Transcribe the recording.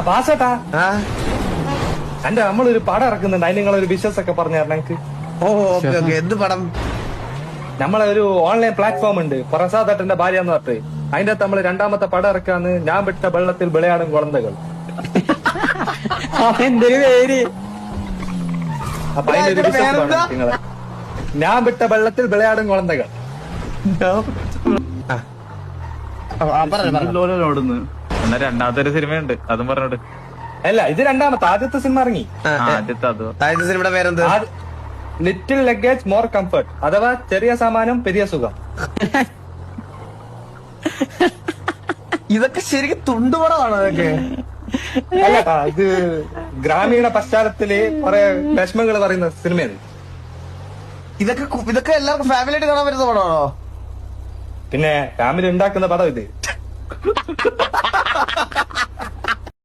വാസേട്ടാ ആ എന്റെ നമ്മളൊരു പടം ഇറക്കുന്നുണ്ട്. അതിന് നിങ്ങളൊരു ബിസിനസ് ഒക്കെ പറഞ്ഞു തരണം എനിക്ക്. ഓ ഓക്കെ ഓക്കെ. എന്ത് പടം? നമ്മളെ ഒരു ഓൺലൈൻ പ്ലാറ്റ്ഫോം ഉണ്ട്, പ്രസാദേട്ടന്റെ ഭാര്യ എന്ന് പറഞ്ഞിട്ട്. അതിന്റെ അകത്ത് നമ്മള് രണ്ടാമത്തെ പടം ഇറക്കാന്ന് ഞാൻ വിട്ട വെള്ളത്തിൽ വിളയാടും കുളന്തകൾ. എന്തൊരു പേര്. അപ്പൊ അതിന്റെ ഒരു ബിസിനസ് വേണം നിങ്ങളെ. ഞാൻ വിട്ട വെള്ളത്തിൽ വിളയാടും കുളന്തകൾ. ഓടുന്നു. എന്നാ രണ്ടാമത്തെ ഒരു സിനിമയുണ്ട്, അതും പറഞ്ഞോട്. അല്ല, ഇത് രണ്ടാമത്തെ. ആദ്യത്തെ സിനിമ ഇറങ്ങി. ആദ്യത്തെ അത് ആദ്യത്തെ സിനിമയുടെ പേരെന്ത്? ലിറ്റിൽ ലഗേജ് മോർ കംഫർട്ട്, അഥവാ ചെറിയ സാമാനം പെരിയ സുഖം. ഇതൊക്കെ ശരിക്കും തുണ്ടുപടമാണോ ഇതൊക്കെ? അല്ലട്ടാ, ഇത് ഗ്രാമീണ പശ്ചാത്തലത്തില് കുറെ വിഷമങ്ങൾ പറയുന്ന സിനിമയാണ്. ഇതൊക്കെ എല്ലാവർക്കും ഫാമിലി ആയിട്ട് കാണാൻ പറ്റുന്ന പടമാണോ? പിന്നെ ഫാമിലി ഉണ്ടാക്കുന്ന പടം ഇത്.